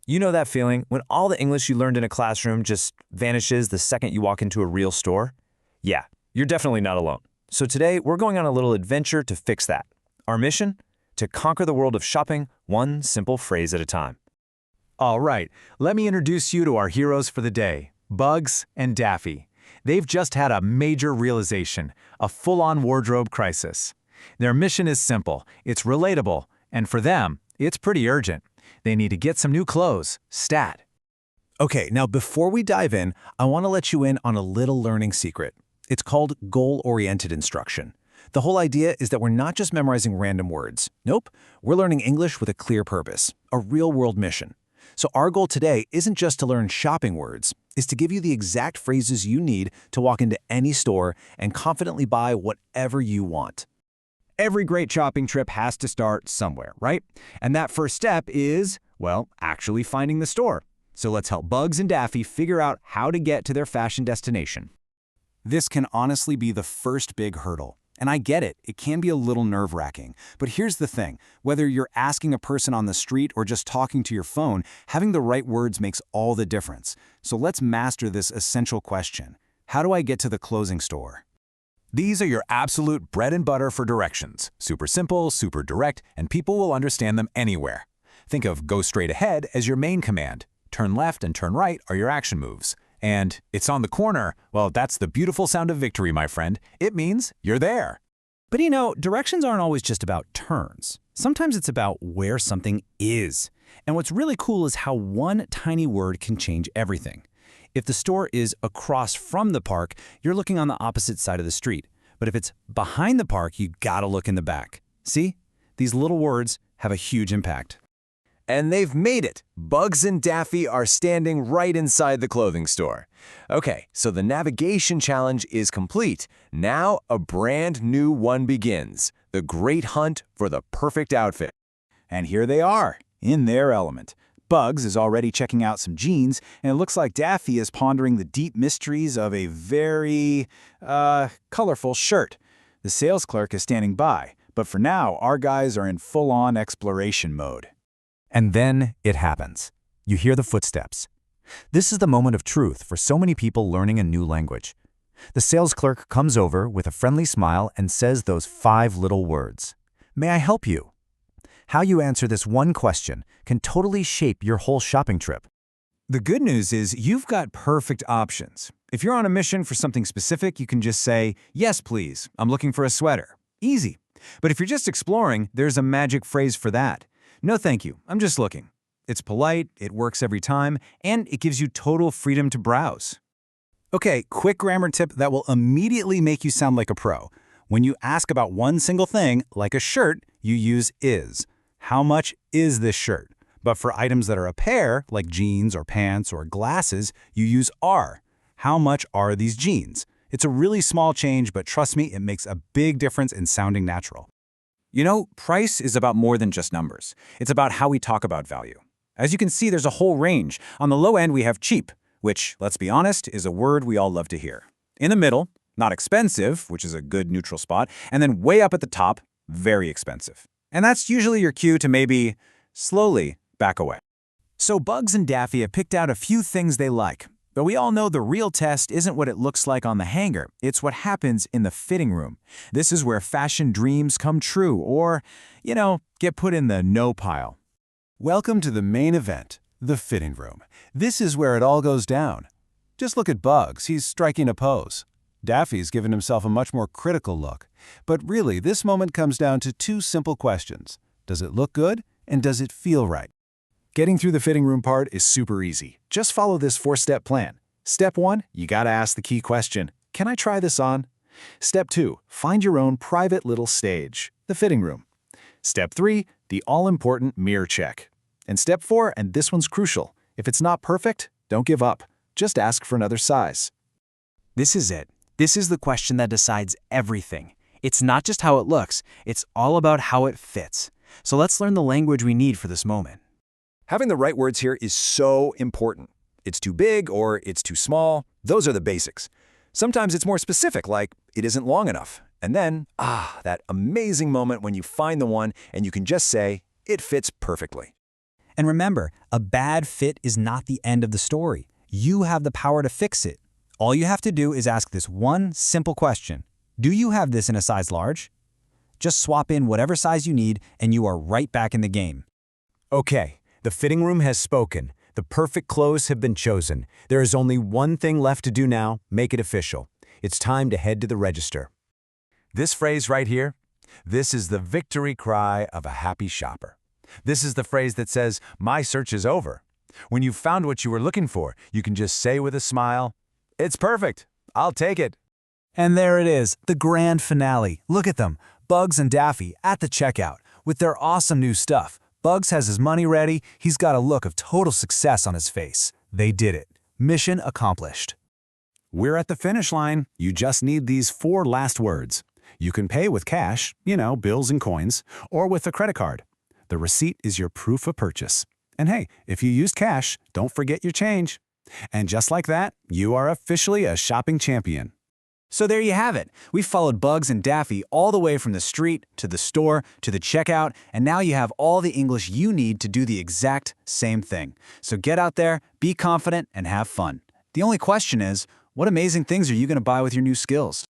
You know that feeling when all the English you learned in a classroom just vanishes the second you walk into a real store? Yeah, you're definitely not alone. So today, we're going on a little adventure to fix that. Our mission? To conquer the world of shopping one simple phrase at a time. All right, let me introduce you to our heroes for the day, Bugs and Daffy. They've just had a major realization, a full-on wardrobe crisis. Their mission is simple, it's relatable, and for them, it's pretty urgent. They need to get some new clothes, stat. Okay, now before we dive in, I want to let you in on a little learning secret. It's called goal-oriented instruction. The whole idea is that we're not just memorizing random words. Nope, we're learning English with a clear purpose, a real-world mission. So our goal today isn't just to learn shopping words, it's to give you the exact phrases you need to walk into any store and confidently buy whatever you want. Every great shopping trip has to start somewhere, right? And that first step is, well, actually finding the store. So let's help Bugs and Daffy figure out how to get to their fashion destination. This can honestly be the first big hurdle. And I get it, it can be a little nerve-wracking. But here's the thing, whether you're asking a person on the street or just talking to your phone, having the right words makes all the difference. So let's master this essential question. How do I get to the clothing store? These are your absolute bread and butter for directions. Super simple, super direct, and people will understand them anywhere. Think of go straight ahead as your main command. Turn left and turn right are your action moves. And it's on the corner, well, that's the beautiful sound of victory, my friend. It means you're there. But you know, directions aren't always just about turns. Sometimes it's about where something is. And what's really cool is how one tiny word can change everything. If the store is across from the park, you're looking on the opposite side of the street. But if it's behind the park, you gotta look in the back. See? These little words have a huge impact. And they've made it! Bugs and Daffy are standing right inside the clothing store. Okay, so the navigation challenge is complete. Now a brand new one begins. The great hunt for the perfect outfit. And here they are, in their element. Bugs is already checking out some jeans, and it looks like Daffy is pondering the deep mysteries of a very, colorful shirt. The sales clerk is standing by, but for now, our guys are in full-on exploration mode. And then it happens. You hear the footsteps. This is the moment of truth for so many people learning a new language. The sales clerk comes over with a friendly smile and says those 5 little words. May I help you? How you answer this one question can totally shape your whole shopping trip. The good news is you've got perfect options. If you're on a mission for something specific, you can just say, yes, please, I'm looking for a sweater. Easy. But if you're just exploring, there's a magic phrase for that. No thank you, I'm just looking. It's polite, it works every time, and it gives you total freedom to browse. Okay, quick grammar tip that will immediately make you sound like a pro. When you ask about one single thing, like a shirt, you use is. How much is this shirt? But for items that are a pair, like jeans or pants or glasses, you use are. How much are these jeans? It's a really small change, but trust me, it makes a big difference in sounding natural. You know, price is about more than just numbers. It's about how we talk about value. As you can see, there's a whole range. On the low end, we have cheap, which, let's be honest, is a word we all love to hear. In the middle, not expensive, which is a good neutral spot, and then way up at the top, very expensive. And that's usually your cue to maybe slowly back away. So Bugs and Daffy have picked out a few things they like. But we all know the real test isn't what it looks like on the hanger, it's what happens in the fitting room. This is where fashion dreams come true or, you know, get put in the no pile. Welcome to the main event, the fitting room. This is where it all goes down. Just look at Bugs, he's striking a pose. Daffy's given himself a much more critical look. But really, this moment comes down to 2 simple questions. Does it look good, and does it feel right? Getting through the fitting room part is super easy. Just follow this 4-step plan. Step 1, you gotta ask the key question, can I try this on? Step 2, find your own private little stage, the fitting room. Step 3, the all-important mirror check. And step 4, and this one's crucial, if it's not perfect, don't give up. Just ask for another size. This is it. This is the question that decides everything. It's not just how it looks, it's all about how it fits. So let's learn the language we need for this moment. Having the right words here is so important. It's too big or it's too small. Those are the basics. Sometimes it's more specific, like it isn't long enough. And then, that amazing moment when you find the one and you can just say, it fits perfectly. And remember, a bad fit is not the end of the story. You have the power to fix it. All you have to do is ask this one simple question. Do you have this in a size large? Just swap in whatever size you need and you are right back in the game. Okay, the fitting room has spoken. The perfect clothes have been chosen. There is only one thing left to do now, make it official. It's time to head to the register. This phrase right here, this is the victory cry of a happy shopper. This is the phrase that says, my search is over. When you've found what you were looking for, you can just say with a smile, it's perfect, I'll take it. And there it is, the grand finale. Look at them, Bugs and Daffy at the checkout with their awesome new stuff. Bugs has his money ready, he's got a look of total success on his face. They did it. Mission accomplished. We're at the finish line. You just need these 4 last words. You can pay with cash, bills and coins, or with a credit card. The receipt is your proof of purchase. And hey, if you used cash, don't forget your change. And just like that, you are officially a shopping champion. So there you have it. We followed Bugs and Daffy all the way from the street to the store to the checkout, and now you have all the English you need to do the exact same thing. So get out there, be confident, and have fun. The only question is, what amazing things are you going to buy with your new skills?